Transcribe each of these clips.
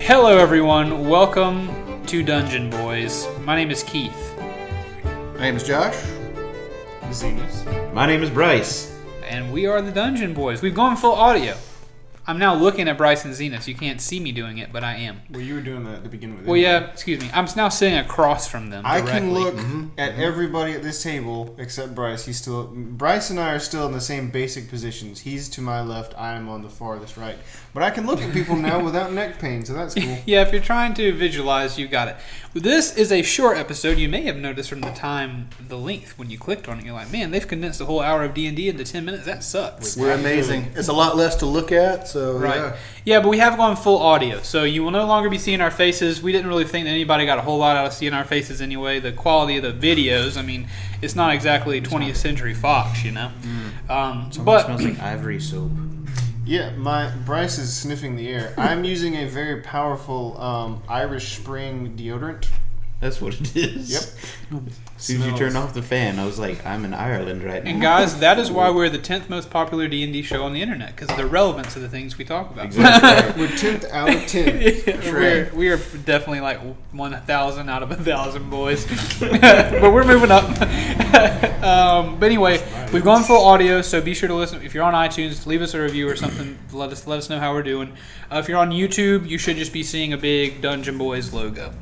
Hello everyone, welcome to Dungeon Boys. My name is Keith. My name is Josh. Zenas. My name is Bryce. And we are the Dungeon Boys. We've gone full audio. I'm now looking at Bryce and Zenas. You can't see me doing it, but I am. Well, you were doing that at the beginning. Well, yeah, excuse me. I'm now sitting across from them I directly. can look at everybody at this table except Bryce. Bryce and I are still in the same basic positions. He's to my left. I am on the farthest right. But I can look at people now without neck pain, so that's cool. Yeah, if you're trying to visualize, you got it. This is a short episode. You may have noticed from the length when you clicked on it. You're like, man, they've condensed the whole hour of D&D into 10 minutes. That sucks. We're amazing. It's a lot less to look at, so Right. Yeah, but we have gone full audio, so you will no longer be seeing our faces. We didn't really think that anybody got a whole lot out of seeing our faces anyway. The quality of the videos, I mean, it's not exactly 20th Century Fox, you know. But smells like ivory soap. Yeah, Bryce is sniffing the air. I'm using a very powerful Irish Spring deodorant. That's what it is. Yep. As soon as you turned off the fan, I was like, I'm in Ireland right now. And guys, that is why we're the 10th most popular D&D show on the internet, because of the relevance of the things we talk about. Exactly. We're 10th out of 10. Yeah, we are definitely like 1,000 out of 1,000 boys. But we're moving up. But anyway, we've gone full audio, so be sure to listen. If you're on iTunes, leave us a review or something. Let us know how we're doing. If you're on YouTube, you should just be seeing a big Dungeon Boys logo.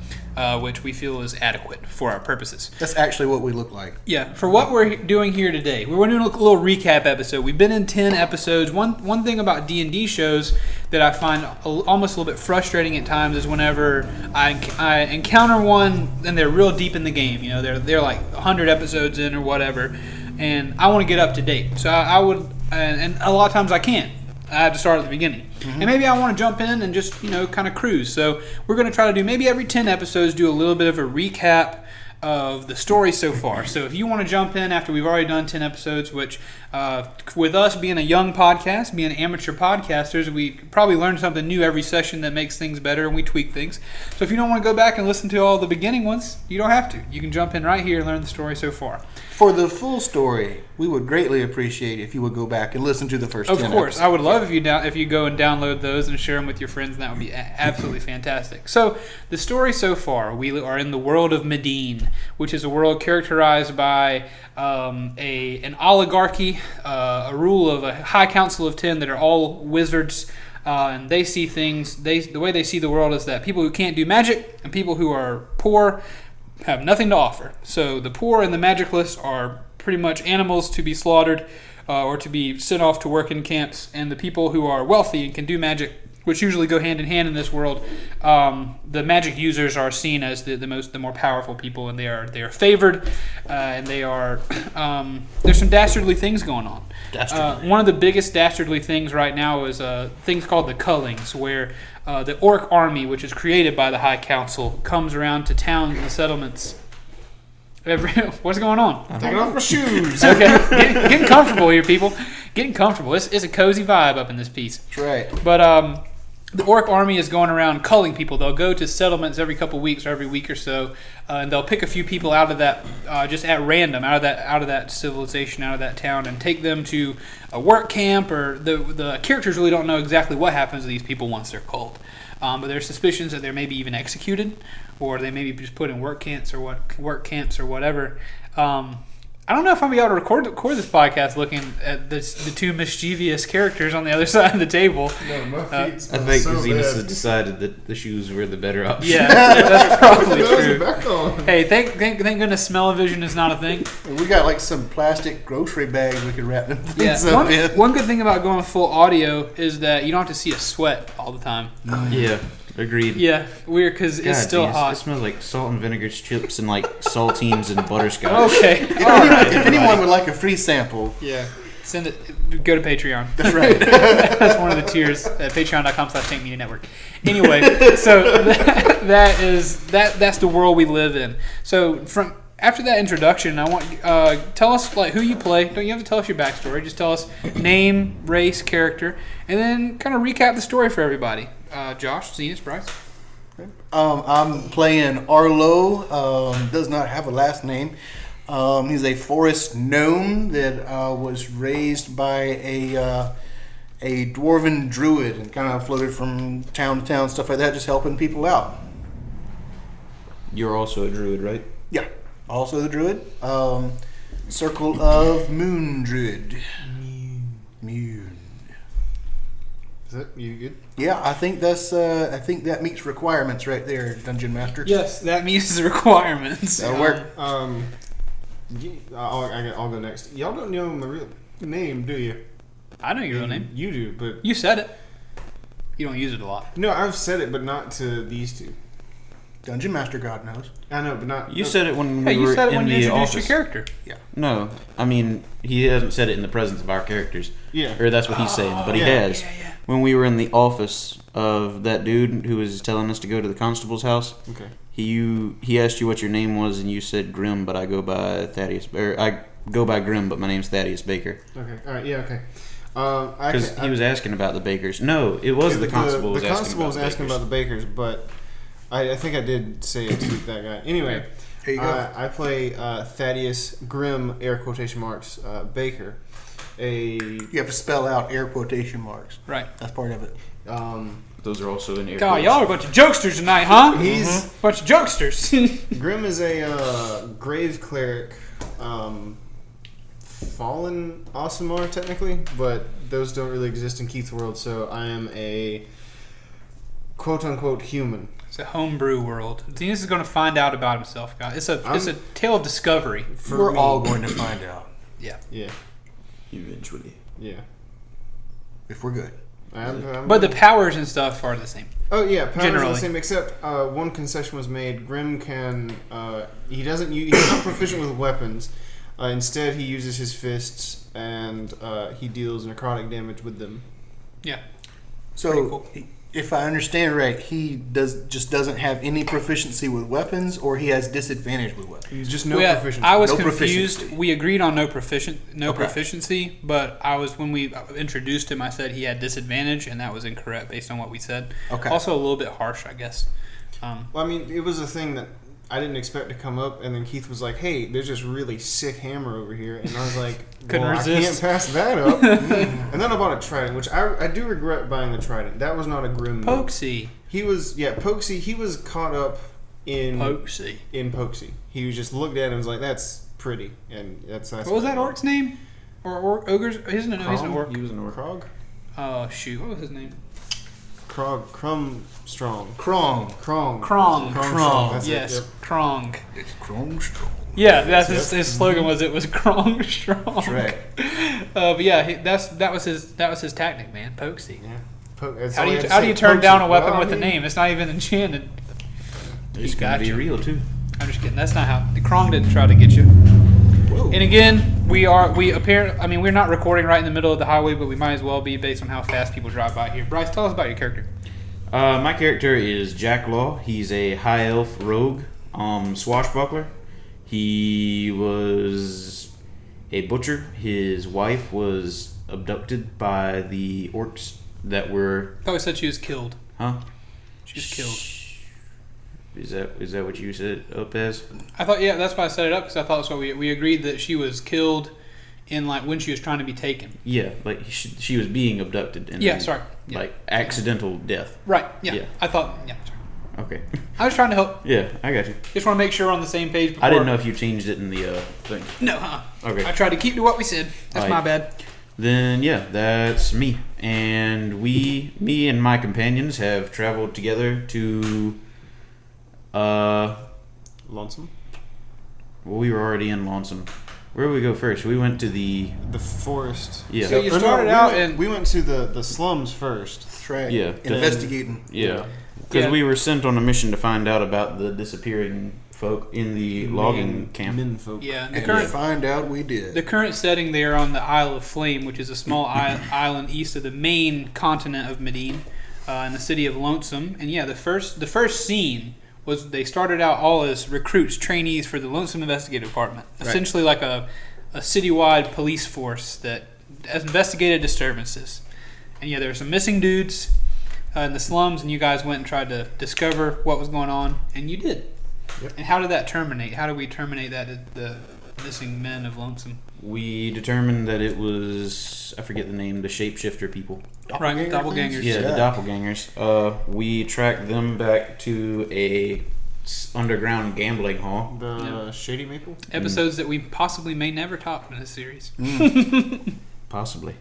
Which we feel is adequate for our purposes. that's actually what we look like. Yeah, for what we're doing here today, we're doing a little recap episode. We've been in 10 episodes. One thing about D&D shows that I find almost a little bit frustrating at times is whenever I encounter one and they're real deep in the game. You know, they're like 100 episodes in or whatever, and I want to get up to date. So I would, and a lot of times I can't. I have to start at the beginning. And maybe I want to jump in and just, kind of cruise. So we're going to try to do maybe every 10 episodes, do a little bit of a recap of the story so far. So if you want to jump in after we've already done 10 episodes, which with us being a young podcast, being amateur podcasters, we probably learn something new every session that makes things better and we tweak things. So if you don't want to go back and listen to all the beginning ones, you don't have to. You can jump in right here and learn the story so far. For the full story, we would greatly appreciate if you would go back and listen to the first 10 Of course. episodes. I would love if you go and download those and share them with your friends, and that would be absolutely fantastic. So the story so far, we are in the world of Medine, which is a world characterized by an oligarchy, a rule of a high council of 10 that are all wizards, and they see things, the way they see the world is that people who can't do magic and people who are poor have nothing to offer. So the poor and the magicless are pretty much animals to be slaughtered or to be sent off to work in camps, and the people who are wealthy and can do magic, which usually go hand in hand in this world, the magic users are seen as the more powerful people, and they are favored, and they are there's some dastardly things going on. One of the biggest dastardly things right now is things called the Cullings, where the orc army, which is created by the High Council, comes around to towns and settlements. What's going on? Taking off my shoes. Okay, getting comfortable here, people. Getting comfortable. It's a cozy vibe up in this piece. That's right. But the orc army is going around culling people. They'll go to settlements every couple weeks or every week or so, and they'll pick a few people out of that, just at random, out of that civilization, out of that town, and take them to a work camp. Or the characters really don't know exactly what happens to these people once they're culled. But there's suspicions that they're maybe even executed, or they maybe just put in work camps or whatever. I don't know if I'm going to be able to record this podcast looking at the two mischievous characters on the other side of the table. No, my feet smell I think so Zenas bad. has decided that the shoes were the better option. Yeah, that's probably Put those true. back on. Hey, thank goodness smell-o-vision is not a thing. We got like some plastic grocery bags we could wrap them Yeah, things up in. one good thing about going full audio is that you don't have to see a sweat all the time. Yeah, agreed. Yeah, weird because it's still Zenas, hot. It smells like salt and vinegar chips and like saltines and butterscotch. Okay, If anyone would like a free sample, yeah. Send it. Go to Patreon. that's right. That's one of the tiers at patreon.com/TankMediaNetwork. Anyway, so that's the world we live in. So after that introduction, I want tell us like who you play. Don't you have to tell us your backstory? Just tell us name, race, character, and then kind of recap the story for everybody. Josh, Zenas, Bryce. I'm playing Arlo. Does not have a last name. He's a forest gnome that was raised by a dwarven druid and kind of floated from town to town, stuff like that, just helping people out. You're also a druid, right? Yeah. Also the druid. Circle of Moon Druid. Moon. Is it? You good? Yeah, I think I think that meets requirements right there, Dungeon Master. Yes, that meets the requirements. That'll work. I'll go next. Y'all don't know my real name, do you? I know your real name. You do, but You said it. You don't use it a lot. no, I've said it, but not to these two. Dungeon Master God knows. I know, but not. You said it when Hey, we you were said it in when you the introduced office. your character. No, I mean he hasn't said it in the presence of our characters. Yeah. Or that's what he's saying, but he Yeah. has. Yeah. When we were in the office of that dude who was telling us to go to the constable's house, Okay. he asked you what your name was, and you said Grim, but I go by Thaddeus. Or I go by Grim, but my name's Thaddeus Baker. Okay. All right. Yeah. Okay. Because he was asking about the bakers. No, it was the constable. The constable was asking about the bakers, but I think I did say it to that guy. Anyway, There you go. I play Thaddeus Grim, air quotation marks, Baker. You have to spell out air quotation marks. Right. That's part of it. Those are also in air God, quotes. y'all are a bunch of jokesters tonight, huh? He's Bunch of jokesters. Grim is a grave cleric, fallen Aasimar technically, but those don't really exist in Keith's world. So I am a quote unquote human. It's a homebrew world. Dennis is going to find out about himself, guys. It's a tale of discovery. We're me. all going to find out Yeah. Yeah. Eventually. Yeah. if we're good. But the powers and stuff are the same. Oh yeah, powers are Generally. the same. Except one concession was made. Grim can he's not proficient with weapons. Instead, he uses his fists and he deals necrotic damage with them. Yeah. So, Pretty cool. if I understand right, he doesn't have any proficiency with weapons, or he has disadvantage with weapons. He's just no Yeah, proficiency. I was No confused. proficiency. We agreed on no Okay. proficiency, but when we introduced him, I said he had disadvantage, and that was incorrect based on what we said. Okay. Also, a little bit harsh, I guess. Well, I mean, it was a thing that I didn't expect to come up, and then Keith was like, "Hey, there's this really sick hammer over here," and I was like, Couldn't well, resist. I can't pass that up." And then I bought a trident, which I do regret buying the trident. That was not a Grim move. Pokesy. He was Pokesy. He was caught up in Pokesy. Pokesy. He was just looked at it and was like, "That's pretty," and that's What was that orc's name? Or ogre's? He's an orc. He was an orc. Krog? Oh shoot! What was his name? Krog, Crumstrong. Krong. Krong. Krong. Krong. That's Yes, it. Yep. Krong. It's Krong strong. Yeah, that's his slogan. Was Krong strong? That's right. But yeah, that was his tactic, man. Pokesy. Yeah. That's How all do I you had to how do say, you turn down a Pokesy. weapon Well, with I a mean, name? It's not even enchanted. It's He gonna got be you. real too. I'm just kidding. That's not how the Krong didn't try to get you. Whoa. And again, we're not recording right in the middle of the highway, but we might as well be based on how fast people drive by here. Bryce, tell us about your character. My character is Jack Law. He's a high elf rogue, swashbuckler. He was a butcher. His wife was abducted by the orcs that were. I thought we said she was killed. Huh? She was killed. Is that what you said up as? I thought, yeah, that's why I set it up, because I thought so. We agreed that she was killed in like when she was trying to be taken. Yeah, like she was being abducted. And Yeah, then, sorry. Yeah. Like accidental death. Right. Yeah. Yeah. I thought. Yeah. Sorry. Okay. I was trying to help. Yeah, I got you. Just want to make sure we're on the same page. Before. I didn't know if you changed it in the thing. No. Okay. I tried to keep to what we said. That's my Alright. bad. Then yeah, that's me. And me and my companions have traveled together to Lonesome? well, we were already in Lonesome. Where did we go first? We went to the The forest. Yeah. So you Or no, started we out went- in. We went to the slums first. That's right. Yeah. Investigating. yeah. Because Yeah. we were sent on a mission to find out about the disappearing folk in the logging camp. Men folk. Yeah. The And current. find out we did. The current setting there on the Isle of Flame, which is a small island east of the main continent of Medine, in the city of Lonesome. And yeah, the first scene was they started out all as recruits, trainees for the Lonesome Investigative Department. Right. Essentially like a citywide police force that has investigated disturbances. And yeah, there were some missing dudes in the slums, and you guys went and tried to discover what was going on, and you did. Yep. And how did that terminate? How did we terminate that? missing men of Lonesome. We determined that it was, I forget the name, the shapeshifter people. Right, Doppelganger doppelgangers. things? Yeah, the doppelgangers. We tracked them back to a underground gambling hall. The Shady Maple? Episodes that we possibly may never top in this series. Possibly.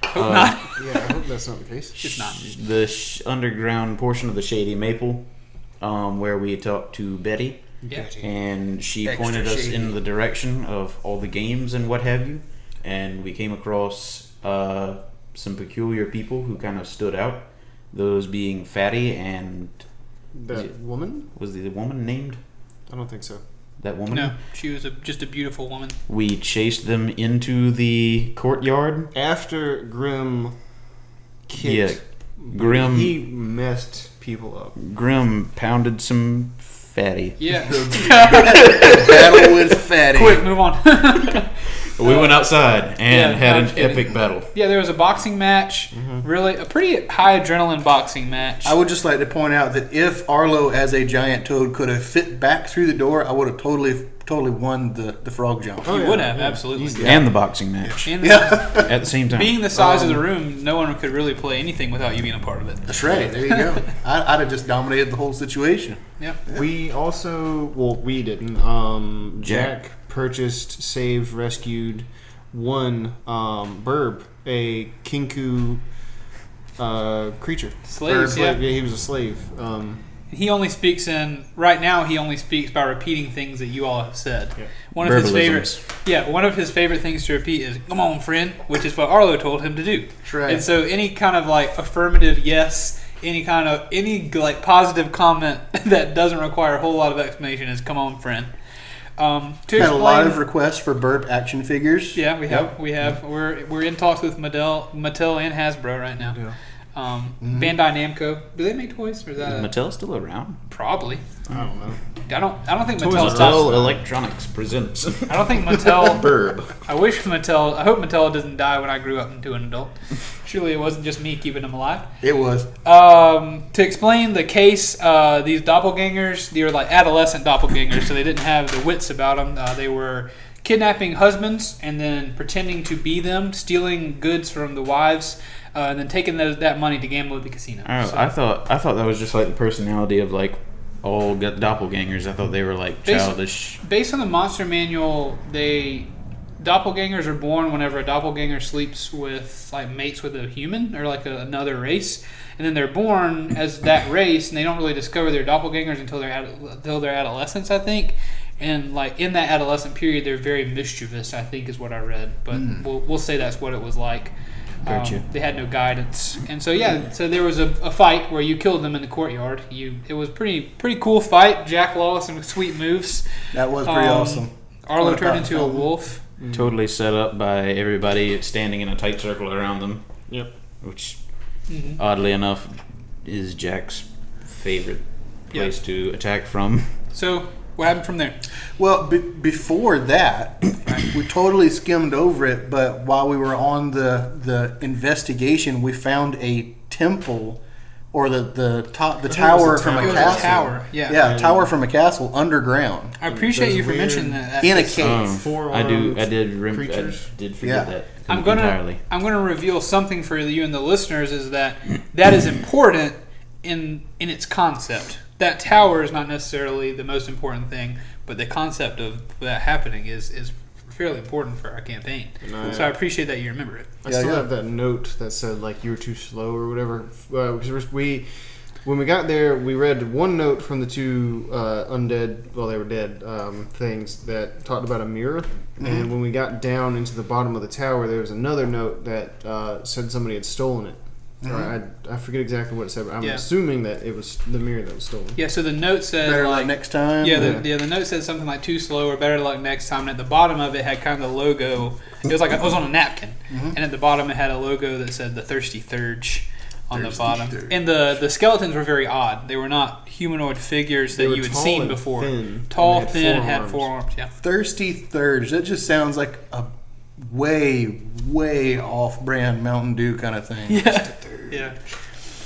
Hope not. Yeah, I hope that's not the case. It's not. The underground portion of the Shady Maple, where we talked to Betty. Yeah. And she Extra pointed us shady. in the direction of all the games and what have you. And we came across some peculiar people who kind of stood out. Those being Fatty and... That woman? Was the woman named? I don't think so. That woman? No, she was just a beautiful woman. We chased them into the courtyard. After Grim kicked... Grim... He messed people up. Grim pounded some Fatty. Yeah. Battle with Fatty. Quick, move on. We went outside and Yeah, had I'm an kidding. epic battle. Yeah, there was a boxing match. Really, a pretty high adrenaline boxing match. I would just like to point out that if Arlo, as a giant toad, could have fit back through the door, I would have totally won the frog jump. You would have, absolutely. Easy. And the boxing match. And Yeah, At the same time. being the size of the room, no one could really play anything without you being a part of it. that's right. There you go. I'd have just dominated the whole situation. Yep. We also... Well, we didn't. Jack purchased, saved, rescued one Burb, a Kinku creature. Slaves, Slave, yeah. he was a slave. He only speaks right now he only speaks by repeating things that you all have said. Yeah. One of his Verbalisms. favorite things to repeat is "Come on, friend," which is what Arlo told him to do. That's right. And so any kind of like affirmative yes, any like positive comment that doesn't require a whole lot of explanation is "Come on, friend." To Had a lot explain- of requests for burp action figures. Yeah, we have. We're in talks with Mattel and Hasbro right now. Yeah. Bandai Namco. Do they make toys? Or is that Is Mattel still around? probably? I don't know. I don't think Toys Mattel. R Mattel Electronics presents I don't think Mattel. Burb. I hope Mattel doesn't die when I grew up into an adult. Surely it wasn't just me keeping them alive. It was. To explain the case, these doppelgangers, they were like adolescent doppelgangers, so they didn't have the wits about them. They were kidnapping husbands and then pretending to be them, stealing goods from the wives, and then taking that money to gamble at the casino. Oh, So- I thought that was just like the personality of like all doppelgangers. I thought they were like childish. Based on the monster manual, doppelgangers are born whenever a doppelganger sleeps with mates with a human or another race, and then they're born as that race, and they don't really discover their doppelgangers until they're adolescents, I think. And in that adolescent period, they're very mischievous, I think, is what I read. But we'll say that's what it was like. Gotcha. They had no guidance, and so so there was a fight where you killed them in the courtyard. It was pretty cool fight. Jack Law some sweet moves. That was pretty awesome. Arlo What turned about into a film? wolf. Totally set up by everybody standing in a tight circle around them, Yep. which Mm-hmm. oddly enough is Jack's favorite place to attack from. So what happened from there? Well, before that, we totally skimmed over it. But while we were on the investigation, we found a temple, or the tower from It a was castle. a tower. Yeah. Yeah, a tower from a castle underground I appreciate Those you for weird- mentioning that. in a That's- cave. I did creatures. forget Yeah. that I'm entirely. gonna reveal something for you and the listeners is that is important in its concept. That tower is not necessarily the most important thing, but the concept of that happening is fairly important for our campaign. Nice. So I appreciate that you remember it. I Yeah, still yeah. have that note that said you were too slow or whatever. Because when we got there, we read one note from the two undead, well, they were dead things that talked about a mirror. And when we got down into the bottom of the tower, there was another note that said somebody had stolen it. Or I forget exactly what it said, but I'm assuming that it was the mirror that was stolen. Yeah. So the note said Better luck next time. Yeah, the note said something like "too slow" or "better luck next time." And at the bottom of it had kind of the logo. It was it was on a napkin, and at the bottom it had a logo that said "The Thirsty Thurge" on the Thirsty bottom. Thurge. And the skeletons were very odd. They were not humanoid figures They that were you had tall seen and before. thin, Tall, and they thin, had had forearms. forearms. Yeah. Thirsty Thurge. That just sounds like a way off-brand Mountain Dew kind of thing. Yeah.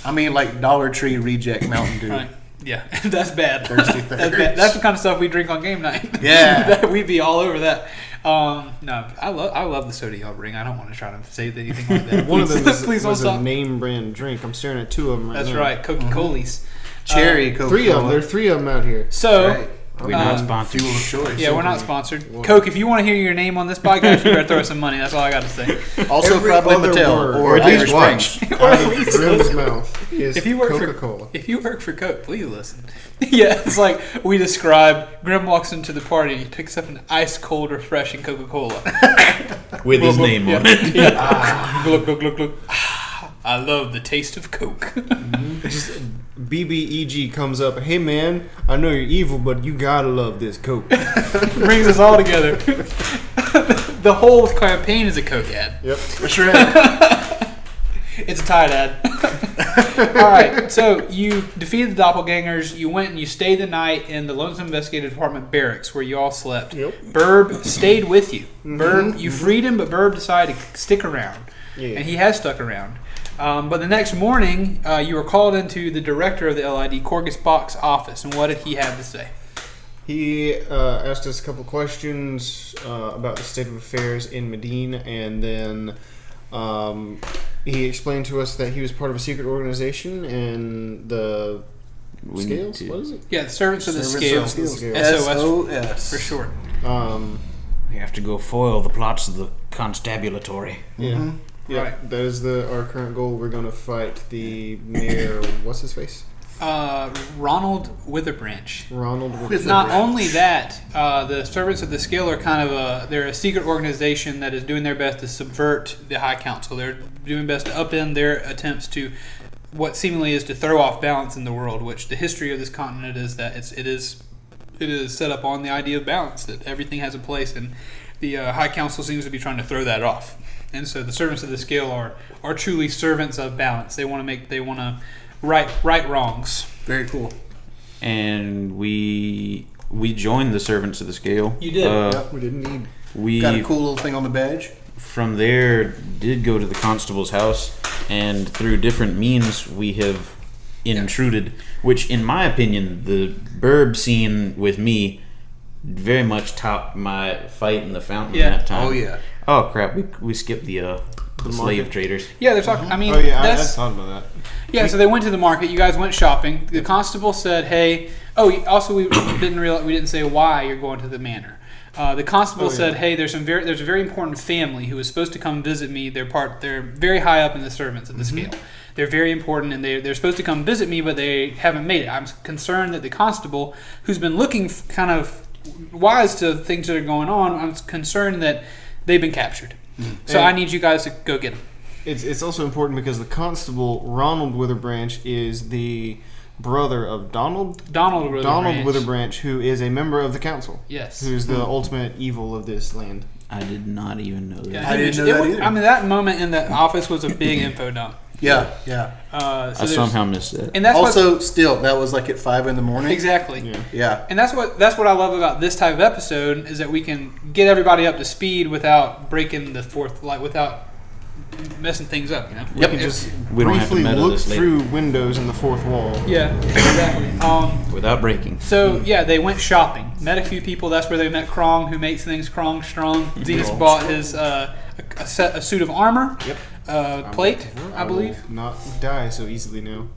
I mean, like Dollar Tree reject Mountain Dew. Right. Yeah. That's bad. Thirsty That's Thurge. bad. That's the kind of stuff we drink on game night. Yeah. We'd be all over that. No, I love the soda y'all bring. I don't want to try to say anything like that. One of them please don't was a stop. name brand drink. I'm staring at two of them right That's now. right, Coca-Cola's. Cherry Coca-Cola. Three of them. There are three of them out here. So. Right. We're not sponsored. Fuel of choice. Yeah, we're not sponsored. Coke, if you want to hear your name on this podcast, you better throw us some money. That's all I got to say. Also, Every probably other Mattel word, or at least Irish Spring. Or Out at of least Grim's mouth is If you work Coca-Cola. if you work for Coke, please listen. Yeah, it's like we describe. Grim walks into the party and he picks up an ice cold, refreshing Coca-Cola With his name on it. Yeah. Look, look, look, look. I love the taste of Coke. Just BBEG comes up. Hey man, I know you're evil, but you gotta love this Coke. Brings us all together. The whole campaign is a Coke ad. Yep. That's right. It's a Tide ad. All right, so you defeated the doppelgangers. You went and you stayed the night in the Lonesome Investigative Department barracks where you all slept. Yep. Burb stayed with you. Burb, you freed him, but Burb decided to stick around, Yeah. and he has stuck around. But the next morning, you were called into the director of the LID, Corgus Bach's office, and what did he have to say? He asked us a couple questions about the state of affairs in Medine, and then he explained to us that he was part of a secret organization and the We need Scales. to- What is it? Yeah, the Servants of the Service Scales. of SOS SOS. for short. We have to go foil the plots of the constabulatory. Yeah. Yeah, Right. that is our current goal. We're going to fight the mayor. What's his face? Ronald Witherbranch. Ronald. Not only that, the Servants of the Scale are kind of they're a secret organization that is doing their best to subvert the High Council. They're doing best to upend their attempts to what seemingly is to throw off balance in the world, which the history of this continent is that it is set up on the idea of balance, that everything has a place, and the High Council seems to be trying to throw that off. And so the Servants of the Scale are truly servants of balance. They want to right wrongs. Very cool. And we joined the Servants of the Scale. You did. Yep, we didn't need. We Got a cool little thing on the badge. from there did go to the constable's house, and through different means we have intruded, which in my opinion the burb scene with me very much topped my fight in the fountain that time. Oh yeah. Oh crap, we skipped the slave market? traders. Yeah, they're talking. I mean, Oh yeah, I that's thought about that. yeah. So they went to the market. You guys went shopping. The constable said, "Hey." Oh, also we didn't say why you're going to the manor. The constable said, "Hey, there's a very important family who is supposed to come visit me. They're very high up in the Servants of the Scale. They're very important, and they're supposed to come visit me, but they haven't made it. I'm concerned that the constable, who's been looking kind of wise to things that are going on, I'm concerned that they've been captured. So And- I need you guys to go get them." It's also important because the constable Ronald Witherbranch is the brother of Donald Witherbranch, who is a member of the council. Yes. Who's the ultimate evil of this land. I did not even know that. Yeah, I didn't know that either. I mean, that moment in the office was a big info dump. Yeah, yeah. So I there's- somehow missed that. and that's Also, still, that was like at 5 in the what, morning. exactly. Yeah. Yeah. And that's what I love about this type of episode is that we can get everybody up to speed without breaking the fourth, like without messing things up. You know. Yep. We can just We don't have to briefly meddle look this later. through windows in the fourth wall. Yeah. Exactly. Without breaking. So yeah, they went shopping. Met a few people. That's where they met Krong, who makes things Krong strong. Zenas bought his a suit of armor. Yep. Plate, I believe. will not die so easily now.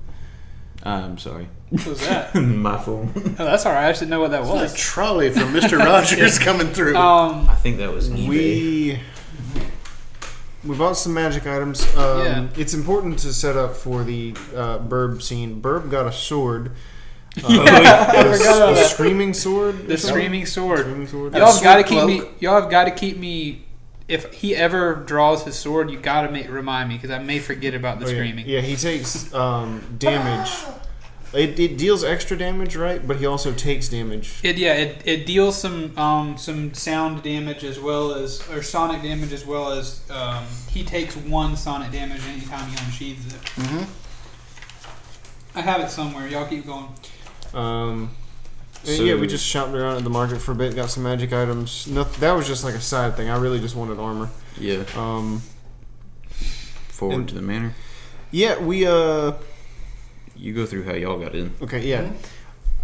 I'm sorry. What was that? My phone. Oh, that's all right. I just didn't know what that A was. trolley from Mr. Rogers coming through. I think that was eBay. We bought some magic items. Yeah. It's important to set up for the Burb scene. Burb got a sword. I forgot about A that. screaming sword. The screaming sword. Screaming sword. Y'all have got to sword keep me. cloak. Y'all have got to keep me. If he ever draws his sword, you got to remind me because I may forget about the Oh, yeah. screaming. Yeah, he takes damage. It deals extra damage, right? But he also takes damage. It deals some sound damage as well as sonic damage as well as he takes 1 sonic damage anytime he unsheathes it. Mm-hmm. I have it somewhere. Y'all keep going. And yeah, we just shopped around at the market for a bit, got some magic items. That was just like a side thing. I really just wanted armor. Yeah. Forward and- to the manor. Yeah, we You go through how y'all got in. okay, yeah.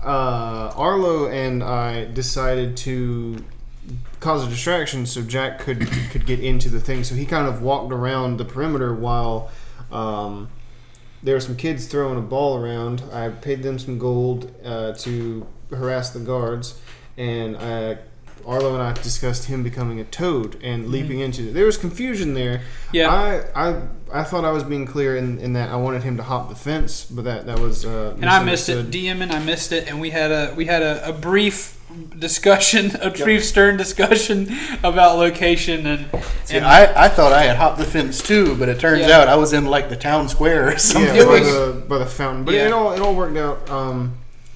Arlo and I decided to cause a distraction so Jack could get into the thing. So he kind of walked around the perimeter while there were some kids throwing a ball around. I paid them some gold to harass the guards, and Arlo and I discussed him becoming a toad and leaping into it. There was confusion there. Yeah. I thought I was being clear in that I wanted him to hop the fence, but that was and I missed it. DMing, I missed it, and we had a brief discussion, brief stern discussion about location and. See, I thought I had hopped the fence too, but it turns out I was in like the town square or something. Yeah, by the fountain. But it all worked out.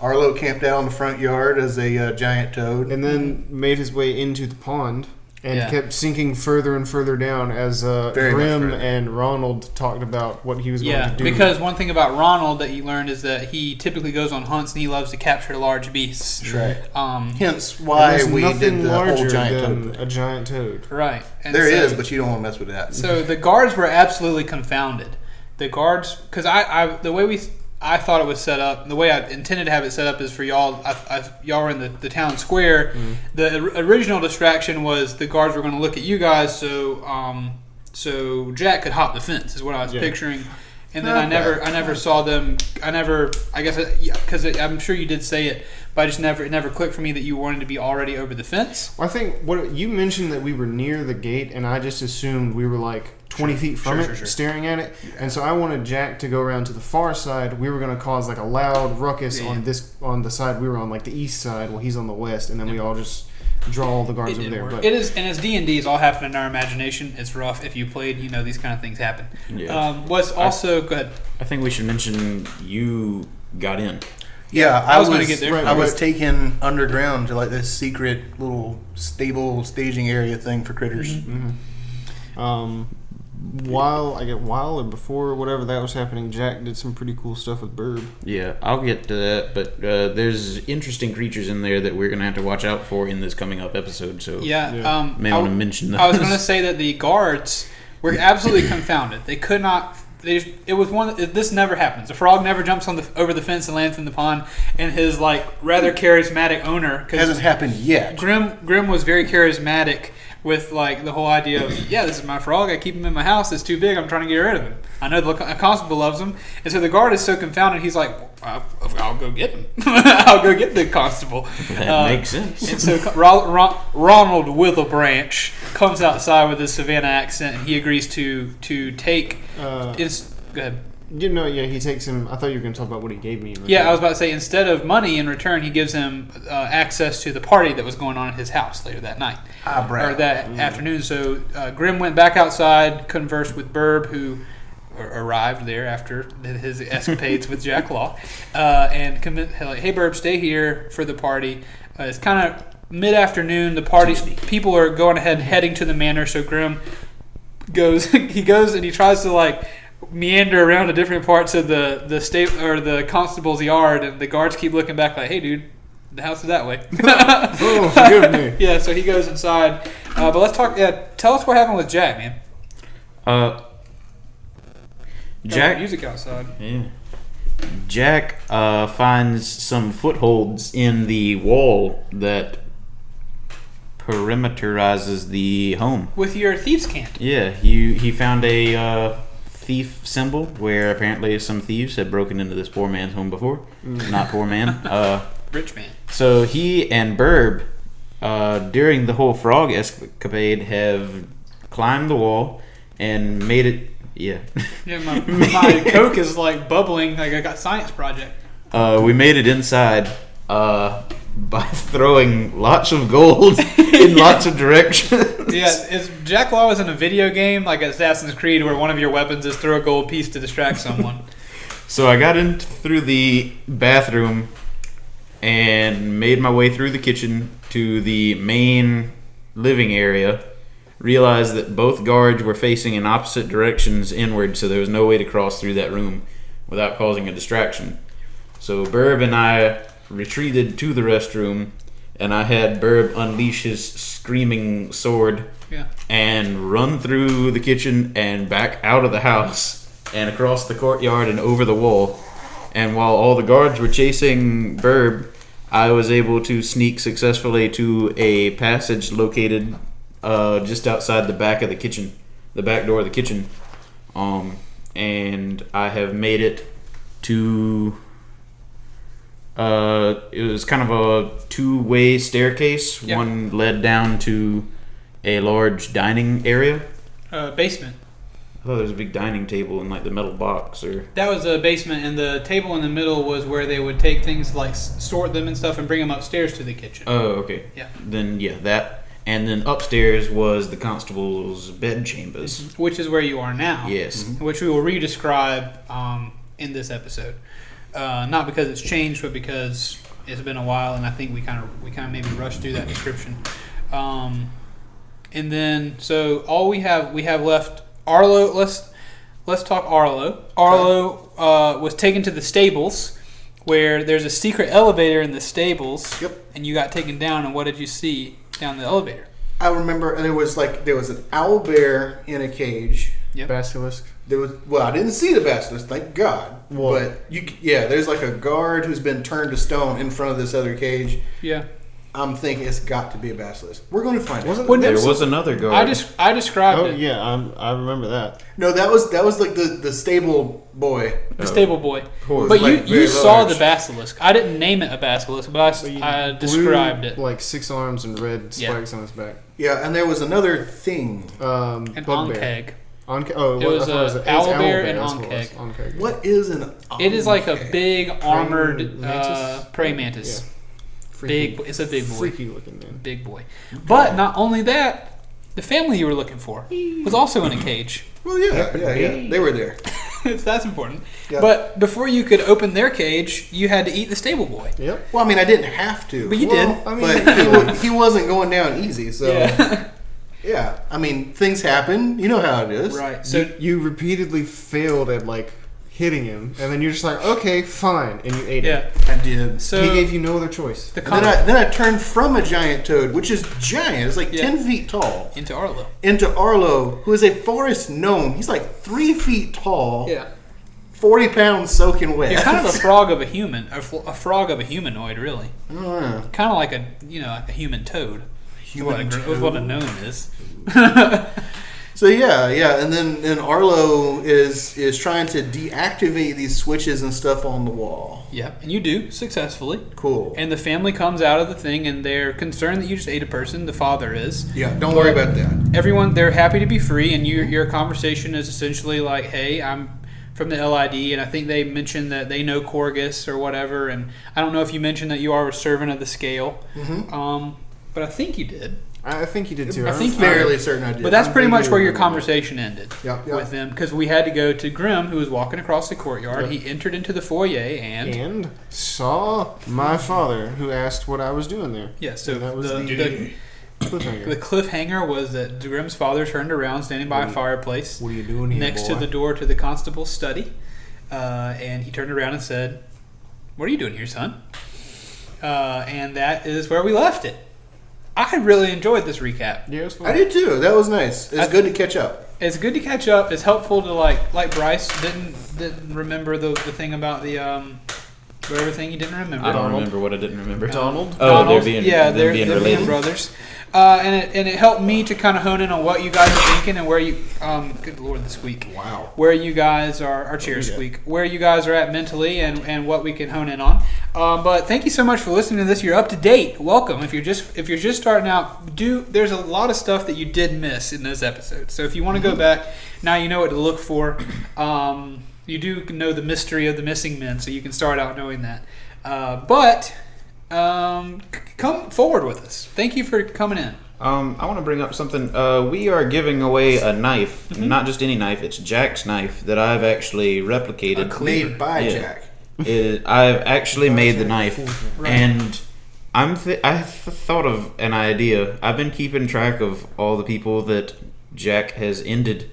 Arlo camped out in the front yard as a giant toad, and then made his way into the pond. And kept sinking further and further down as Grim and Ronald talked about what he was going to do. Because one thing about Ronald that you learned is that he typically goes on hunts and he loves to capture large beasts. That's right. Hence why we did the whole giant toad. A giant toad. Right. And there is, but you don't want to mess with that. So the guards were absolutely confounded. The guards, because the way I thought it was set up, the way I intended to have it set up is for y'all. Y'all were in the town square. Mm. The original distraction was the guards were going to look at you guys, so Jack could hop the fence. Is what I was picturing. And then I never saw them. I guess because I'm sure you did say it, but it never clicked for me that you wanted to be already over the fence. Well, I think what you mentioned that we were near the gate, and I just assumed we were like 20 feet from it, staring at it. Yeah. And so I wanted Jack to go around to the far side. We were going to cause like a loud ruckus on the side we were on, like the east side, while he's on the west, and then we all just draw all the guards over there. But it is, and as D&D is all happening in our imagination. It's rough. If you played, these kind of things happen. Yeah. Go ahead. I think we should mention you got in. Yeah, I was going to get there. I was taken underground to like this secret little stable staging area thing for critters. Mm-hmm. While or before whatever that was happening, Jack did some pretty cool stuff with Burb. Yeah, I'll get to that, but there's interesting creatures in there that we're going to have to watch out for in this coming up episode, so may want to mention those. I was going to say that the guards were absolutely confounded. They could not... This never happens. A frog never jumps over the fence and lands in the pond, and his rather charismatic owner... hasn't happened yet. Grim was very charismatic with the whole idea of, this is my frog, I keep him in my house, it's too big, I'm trying to get rid of him. I know the constable loves him, and so the guard is so confounded, he's like, I'll go get him. I'll go get the constable. That makes sense. And so Ronald Withlebranch comes outside with his Savannah accent, and he agrees to take... go ahead. He takes him. I thought you were going to talk about what he gave me. Yeah, I was about to say, instead of money in return, he gives him access to the party that was going on at his house later that night. Or that afternoon. So Grim went back outside, conversed with Burb, who arrived there after his escapades with Jack Law, and convinced, hey Burb, stay here for the party. It's kind of mid-afternoon. The party, people are going ahead, heading to the manor, so Grim goes and he tries to meander around to different parts of the state or the constable's yard, and the guards keep looking back like, hey dude, the house is that way. Oh, forgive me. Yeah, so he goes inside, but let's talk. Tell us what happened with Jack, man. Jack, music outside. Yeah, Jack finds some footholds in the wall that perimeterizes the home with your thieves' cant. Yeah, he found a thief symbol where apparently some thieves had broken into this poor man's home before. Not poor man, rich man. So he and Burb, during the whole frog escapade, have climbed the wall and made it. Yeah. Yeah, my Coke is bubbling like I got science project. We made it inside by throwing lots of gold in lots of directions. Yeah, Jack Law is in a video game like Assassin's Creed where one of your weapons is throw a gold piece to distract someone. So I got in through the bathroom and made my way through the kitchen to the main living area. Realized that both guards were facing in opposite directions inward, so there was no way to cross through that room without causing a distraction. So Burb and I retreated to the restroom, and I had Burb unleash his screaming sword and run through the kitchen and back out of the house and across the courtyard and over the wall. And while all the guards were chasing Burb, I was able to sneak successfully to a passage located just outside the back of the kitchen, the back door of the kitchen. And I have made it to. It was kind of a two-way staircase. Yeah. One led down to a large dining area. Basement. I thought there was a big dining table in like the metal box, or That was a basement, and the table in the middle was where they would take things like sort them and stuff and bring them upstairs to the kitchen. oh, okay. Yeah. Then that, and then upstairs was the constable's bed chambers. Which is where you are now. Yes. Which we will re-describe in this episode. Not because it's changed, but because it's been a while, and I think we kind of maybe rushed through that description. And then so all we have left Arlo. Let's talk Arlo. Arlo was taken to the stables, where there's a secret elevator in the stables. Yep. And you got taken down, and what did you see down the elevator? I remember, and there was an owl bear in a cage. Yep. Basilisk. I didn't see the basilisk, thank God. Well- But there's like a guard who's been turned to stone in front of this other cage. Yeah. I'm thinking it's got to be a basilisk. We're going to find out. Well, There was another guard. I described Oh it. yeah, I remember that. No, that was like the stable boy. The stable boy. Was But like you very saw large. the basilisk. I didn't name it a basilisk, but I described Blue, it. like 6 arms and red Yeah. spikes on his back. Yeah, and there was another thing. An Bugbear. onkeg. Oh, It was I thought a it was owlbear and that's what it was. onkeg. Onkeg. What is an? It is like a big armored mantis? praying mantis. Freaky, Big. It's a big boy. freaky looking man. Big boy. But not only that, the family you were looking for was also in a cage. Well, yeah. They were there. That's important. Yeah. But before you could open their cage, you had to eat the stable boy. Yep. Well, I mean, I didn't have to. But you Well, did. I mean, But he wasn't going down easy. So Yeah. yeah, I mean, things happen. You know how it is. Right. So So you repeatedly failed at like hitting him, and then you're just like, okay, fine, and you ate yeah. it. I did. So He gave you no other choice. the Then I turned from a giant toad, which is giant. It's like Yeah. 10 feet tall, into Arlo. into Arlo, who is a forest gnome. He's like 3 feet tall, Yeah. 40 pounds soaking wet. You're kind of a frog of a human, a frog of a humanoid, really. I don't know. Kind of like like a human toad. Human What a gnome is. So yeah, and then Arlo is trying to deactivate these switches and stuff on the wall. Yeah, and you do successfully. Cool. And the family comes out of the thing, and they're concerned that you just ate a person. The father is. Yeah, don't worry about that. Everyone, they're happy to be free, and your conversation is essentially like, "Hey, I'm from the LID," and I think they mentioned that they know Corgus or whatever. And I don't know if you mentioned that you are a servant of the scale, but I think you did. I think you did too. I think I'm fairly certain I did. But that's pretty much where your vaguely conversation ended Yep. with them, because we had to go to Grim, who was walking across the courtyard. He entered into the foyer and saw my father, who asked what I was doing there. yeah. So And that was the cliffhanger. cliffhanger was that Grim's father turned around, standing by a fireplace What are you doing here, next to boy? the door to the constable's study, and he turned around and said, "What are you doing here, son?" And that is where we left it. I really enjoyed this recap. Yeah, it was fun. I did too. That was nice. It's good to catch up. It's good to catch up. It's helpful to like Bryce didn't remember the thing about the whatever thing he didn't remember. I don't remember what I didn't remember. Donald? Oh, Donald, they're being they're being being related. brothers. And it helped me to kind of hone in on what you guys are thinking and where you good lord, the squeak. Wow. Where you guys are, our chair squeak, where you guys are at mentally and what we can hone in on. But thank you so much for listening to this. You're up to date. Welcome. If you're just starting out, there's a lot of stuff that you did miss in those episodes. So if you want to go back, now you know what to look for. You do know the mystery of the missing men, so you can start out knowing that. But come forward with us. Thank you for coming in. I want to bring up something. We are giving away a knife, not just any knife. It's Jack's knife that I've actually replicated. Made by Yeah. Jack. I've actually made the knife, and I thought of an idea. I've been keeping track of all the people that Jack has ended.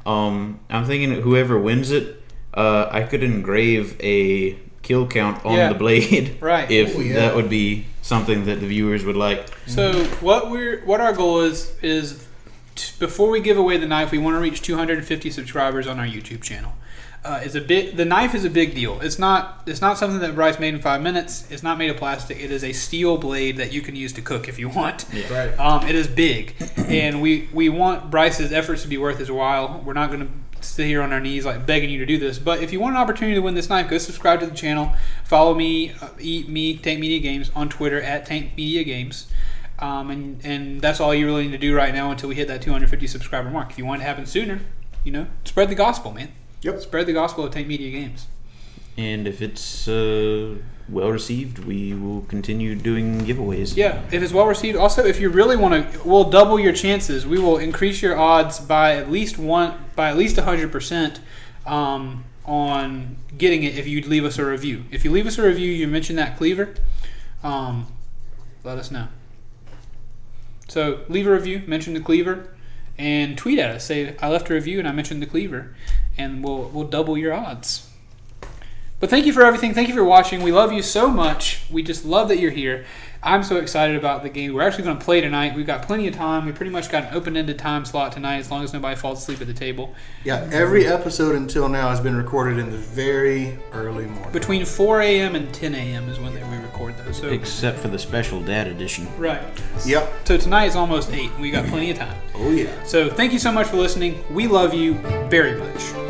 I'm thinking that whoever wins it, I could engrave a kill count on Yeah. the blade, Right. if Oh, yeah. that would be something that the viewers would like. So what our goal is before we give away the knife, we want to reach 250 subscribers on our YouTube channel. The knife is a big deal. It's not something that Bryce made in 5 minutes. It's not made of plastic. It is a steel blade that you can use to cook if you want. Yeah. Right. It is big, and we want Bryce's efforts to be worth his while. We're not going to sit here on our knees like begging you to do this, but if you want an opportunity to win this knife, go subscribe to the channel. Follow me, Tank Media Games, on Twitter at Tank Media Games. And that's all you really need to do right now until we hit that 250 subscriber mark. If you want it to happen sooner, spread the gospel, man. Yep. Spread the gospel of Tank Media Games. And if it's well received, we will continue doing giveaways. Yeah, if it's well received. Also, if you really want to, we'll double your chances. We will increase your odds by at least 100% on getting it if you leave us a review. If you leave us a review, you mention that cleaver, let us know. So leave a review, mention the cleaver, and tweet at us. Say, I left a review and I mentioned the cleaver, and we'll double your odds. But thank you for everything. Thank you for watching. We love you so much. We just love that you're here. I'm so excited about the game. We're actually going to play tonight. We've got plenty of time. We pretty much got an open-ended time slot tonight, as long as nobody falls asleep at the table. Yeah, every episode until now has been recorded in the very early morning. Between 4 a.m. and 10 a.m. is when we record those. So, Except for the special dad edition. right. Yep. So tonight is almost 8. We got plenty of time. Oh, yeah. So thank you so much for listening. We love you very much.